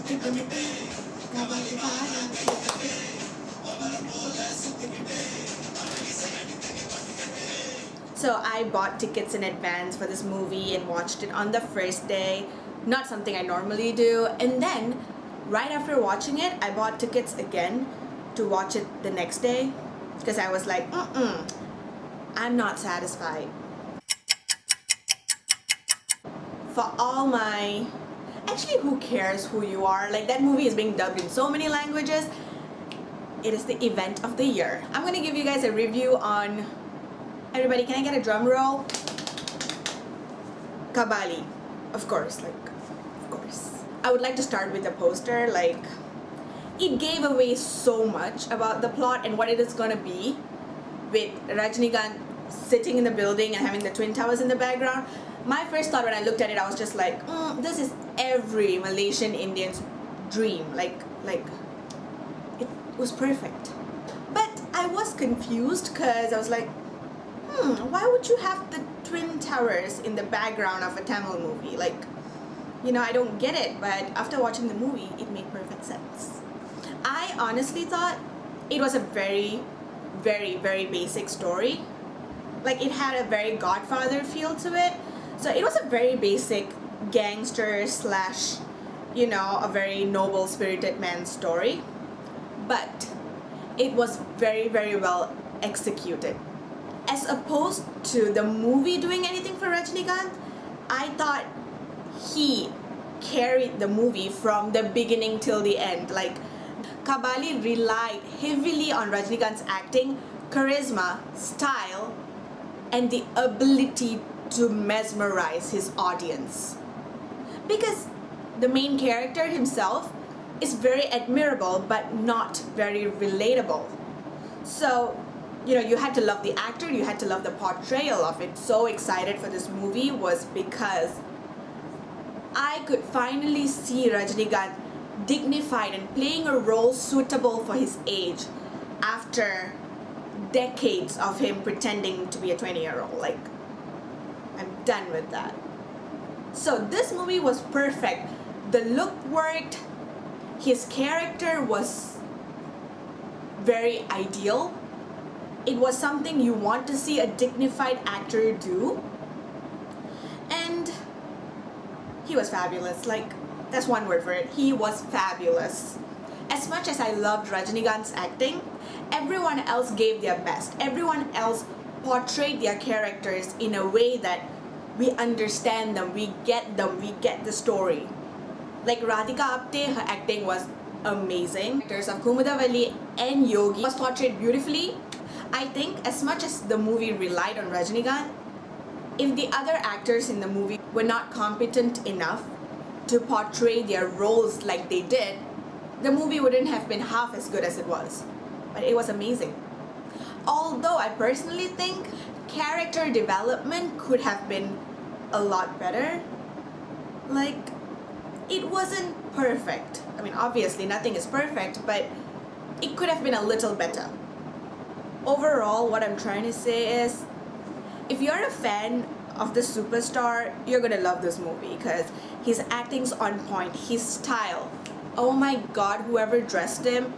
Kabali So I bought tickets in advance for this movie and watched it on the first day. Not something I normally do. And then, right after watching it, I bought tickets again to watch it the next day. Because I was like, I'm not satisfied. For all my... Actually, who cares who you are? Like, that movie is being dubbed in so many languages. It is the event of the year. I'm gonna give you guys a review on... Everybody, can I get a drum roll? Kabali. Of course, of course. I would like to start with the poster. It gave away so much about the plot and what it is gonna be, with Rajinikanth sitting in the building and having the Twin Towers in the background. My first thought when I looked at it, I was just like, this is every Malaysian Indian's dream. It was perfect. But I was confused because I was like, why would you have the Twin Towers in the background of a Tamil movie? I don't get it, but after watching the movie, it made perfect sense. I honestly thought it was a very, very, very basic story. It had a very Godfather feel to it. So it was a very basic gangster slash, a very noble spirited man story. But it was very, very well executed. As opposed to the movie doing anything for Rajinikanth, I thought he carried the movie from the beginning till the end. Kabali relied heavily on Rajinikanth's acting, charisma, style, and the ability to mesmerize his audience. Because the main character himself is very admirable but not very relatable. So, you had to love the actor, you had to love the portrayal of it. So excited for this movie was because I could finally see Rajinikanth dignified and playing a role suitable for his age after decades of him pretending to be a 20-year-old. I'm done with that. So this movie was perfect. The look worked. His character was very ideal. It was something you want to see a dignified actor do. And he was fabulous. That's one word for it. He was fabulous. As much as I loved Rajinikanth's acting, everyone else gave their best. Everyone else portrayed their characters in a way that we understand them, we get the story. Radhika Apte, her acting was amazing. Actors of Kumudavali and Yogi was portrayed beautifully. I think as much as the movie relied on Rajinikanth, if the other actors in the movie were not competent enough to portray their roles like they did, the movie wouldn't have been half as good as it was. But it was amazing. Although I personally think character development could have been a lot better. It wasn't perfect. I mean, obviously nothing is perfect, but it could have been a little better. Overall, what I'm trying to say is, if you're a fan of the superstar, you're gonna love this movie because his acting's on point, his style. Oh my god, whoever dressed him,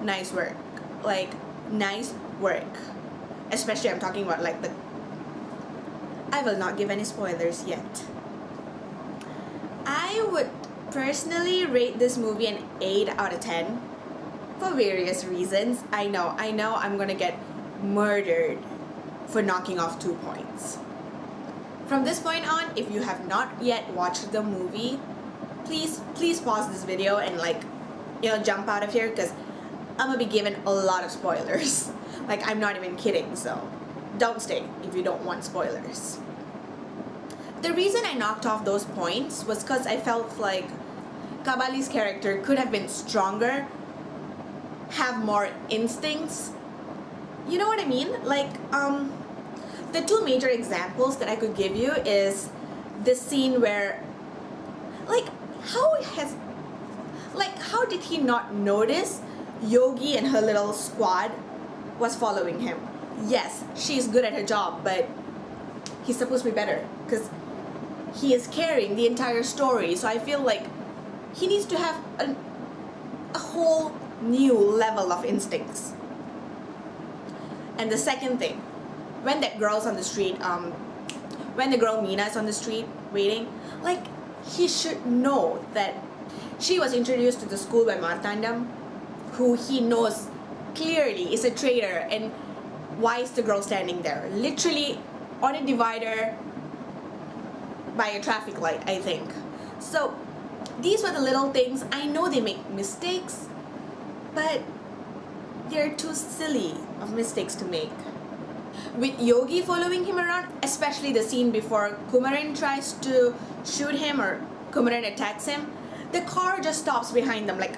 nice work. Nice work. Especially I'm talking about I will not give any spoilers yet. I would personally rate this movie an 8 out of 10 for various reasons. I know I'm gonna get murdered for knocking off 2 points. From this point on, if you have not yet watched the movie, please pause this video and jump out of here because I'm gonna be given a lot of spoilers. I'm not even kidding, so don't stay if you don't want spoilers. The reason I knocked off those points was because I felt like Kabali's character could have been stronger, have more instincts. You know what I mean? The 2 major examples that I could give you is this scene where how did he not notice Yogi and her little squad was following him? Yes, she's good at her job, but he's supposed to be better because he is carrying the entire story. So I feel like he needs to have a whole new level of instincts. And the second thing, when that girl's on the street, when the girl Mina is on the street waiting, like, he should know that she was introduced to the school by Martandam, who he knows clearly is a traitor, and why is the girl standing there? Literally on a divider by a traffic light, I think. So these were the little things. I know they make mistakes, but they're too silly of mistakes to make. With Yogi following him around, especially the scene before Kumaran tries to shoot him or Kumaran attacks him, the car just stops behind them, like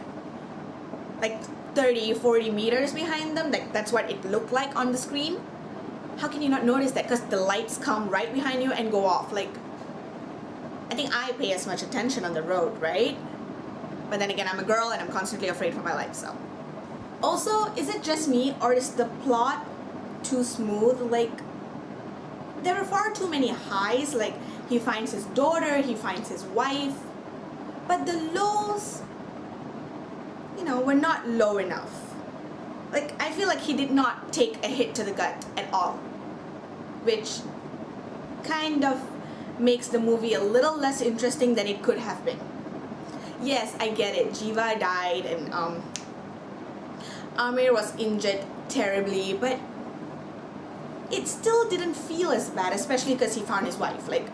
30-40 meters behind them. Like, that's what it looked like on the screen. How can you not notice that? Because the lights come right behind you and go off. Like, I think I pay as much attention on the road, right? But then again, I'm a girl and I'm constantly afraid for my life, so. Also, is it just me, or is the plot too smooth? Like, there were far too many highs. Like, he finds his daughter, he finds his wife, but the lows, were not low enough. Like, I feel like he did not take a hit to the gut at all, which kind of makes the movie a little less interesting than it could have been. Yes, I get it, Jiva died and Amir was injured terribly, but it still didn't feel as bad, especially because he found his wife. Like,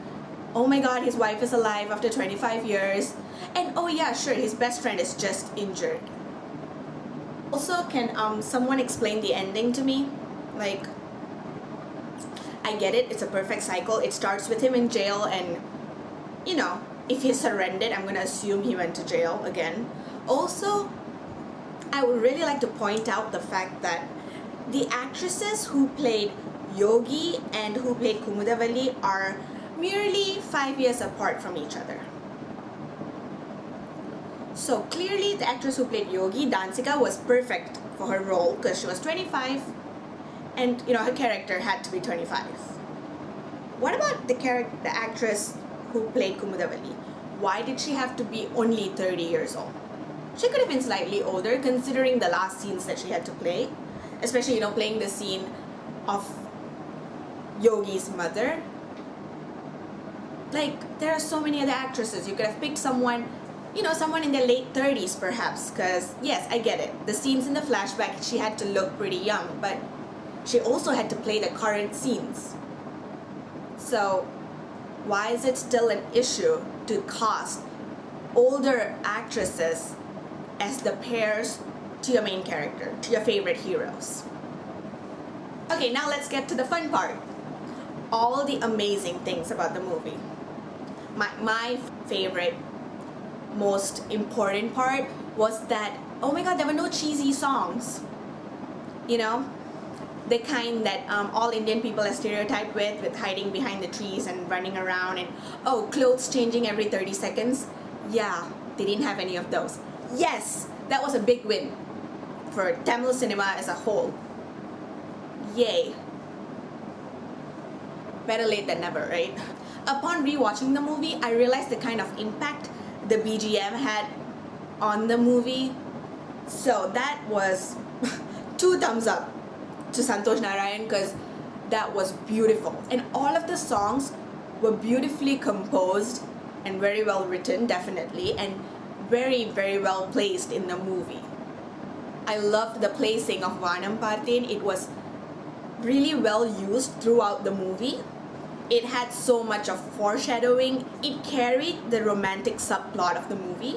oh my god, his wife is alive after 25 years. And oh yeah, sure, his best friend is just injured. Also, can someone explain the ending to me? Like, I get it, it's a perfect cycle. It starts with him in jail and, if he surrendered, I'm gonna assume he went to jail again. Also, I would really like to point out the fact that the actresses who played Yogi and who played Kumudavali are merely 5 years apart from each other. So clearly the actress who played Yogi, Dansika, was perfect for her role because she was 25 and her character had to be 25. What about the actress who played Kumudavali? Why did she have to be only 30 years old? She could have been slightly older considering the last scenes that she had to play, especially playing the scene of Yogi's mother. Like, there are so many other actresses. You could have picked someone, someone in their late 30s perhaps, because yes, I get it. The scenes in the flashback, she had to look pretty young, but she also had to play the current scenes. So why is it still an issue to cast older actresses as the pairs to your main character, to your favorite heroes? Okay, now let's get to the fun part. All the amazing things about the movie. My favorite, most important part was that, oh my god, there were no cheesy songs. The kind that all Indian people are stereotyped with hiding behind the trees and running around and, oh, clothes changing every 30 seconds. Yeah, they didn't have any of those. Yes, that was a big win for Tamil cinema as a whole. Yay. Better late than never, right? Upon rewatching the movie, I realized the kind of impact the BGM had on the movie. So that was 2 thumbs up to Santosh Narayan, because that was beautiful. And all of the songs were beautifully composed and very well written, definitely, and very, very well placed in the movie. I loved the placing of Vanam Parthen. It was really well used throughout the movie. It had so much of foreshadowing. It carried the romantic subplot of the movie,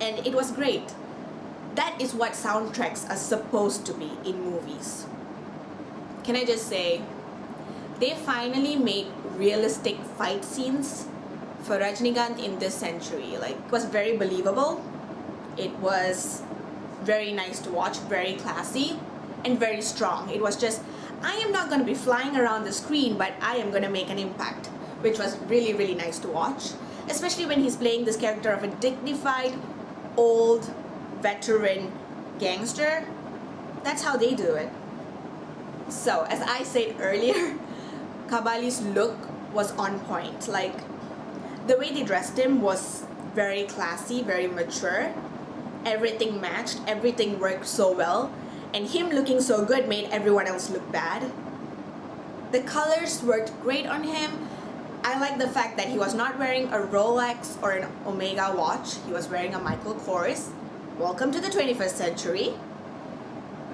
and it was great. That is what soundtracks are supposed to be in movies. Can I just say, they finally made realistic fight scenes for Rajinikanth in this century. Like, it was very believable. It was very nice to watch, very classy, and very strong. It was just, I am not going to be flying around the screen, but I am going to make an impact, which was really, really nice to watch. Especially when he's playing this character of a dignified, old, veteran gangster. That's how they do it. So, as I said earlier, Kabali's look was on point. Like, the way they dressed him was very classy, very mature. Everything matched, everything worked so well, and him looking so good made everyone else look bad. The colors worked great on him. I like the fact that he was not wearing a Rolex or an Omega watch. He was wearing a Michael Kors. Welcome to the 21st century.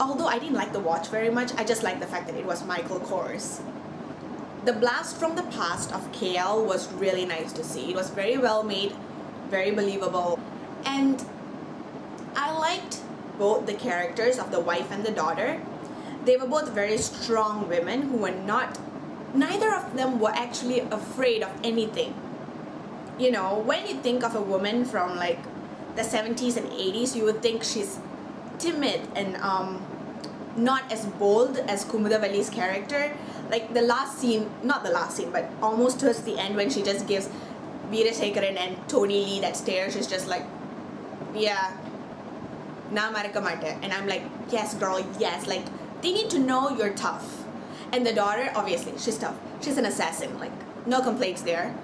Although I didn't like the watch very much, I just liked the fact that it was Michael Kors. The blast from the past of KL was really nice to see. It was very well made, very believable, and I liked both the characters of the wife and the daughter. They were both very strong women who were neither of them were actually afraid of anything. You know, when you think of a woman from like the 70s and 80s, you would think she's timid and not as bold as Kumudavali's character. Like the last scene, not the last scene, but almost towards the end when she just gives Veerasekharan and Tony Lee that stare, she's just like, yeah, na maraka mate. And I'm like, yes girl, yes, like they need to know you're tough. And the daughter, obviously, she's tough. She's an assassin, like no complaints there.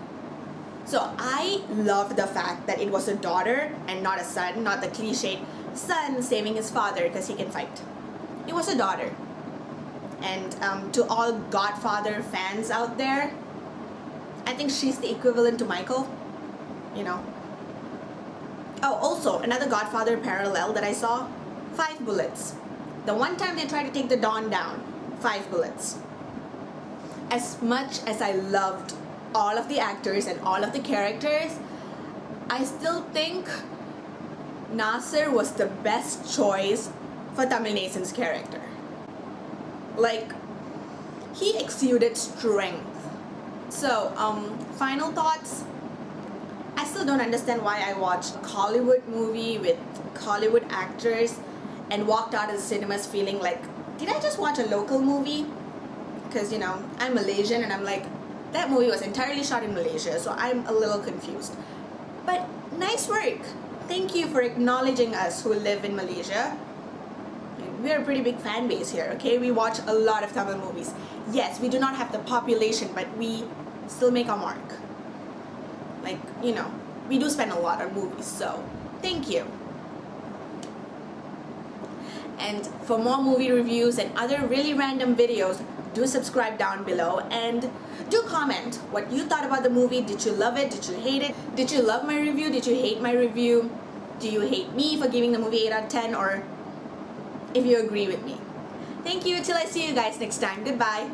So I love the fact that it was a daughter and not a son, not the cliched son saving his father because he can fight. It was a daughter. And to all Godfather fans out there, I think she's the equivalent to Michael, you know. Oh, also, another Godfather parallel that I saw, 5 bullets. The one time they tried to take the Don down, 5 bullets. As much as I loved all of the actors and all of the characters, I still think Nasser was the best choice for Tamil Nason's character. Like, he exuded strength. So, final thoughts. I still don't understand why I watched a Hollywood movie with Hollywood actors and walked out of the cinemas feeling like, did I just watch a local movie? Because, you know, I'm Malaysian and I'm like, that movie was entirely shot in Malaysia, so I'm a little confused. But nice work. Thank you for acknowledging us who live in Malaysia. We're a pretty big fan base here, okay? We watch a lot of Tamil movies. Yes, we do not have the population, but we still make our mark. Like, you know, we do spend a lot on movies, so thank you. And for more movie reviews and other really random videos, do subscribe down below and do comment what you thought about the movie. Did you love it? Did you hate it? Did you love my review? Did you hate my review? Do you hate me for giving the movie 8 out of 10? Or if you agree with me. Thank you. Till I see you guys next time. Goodbye.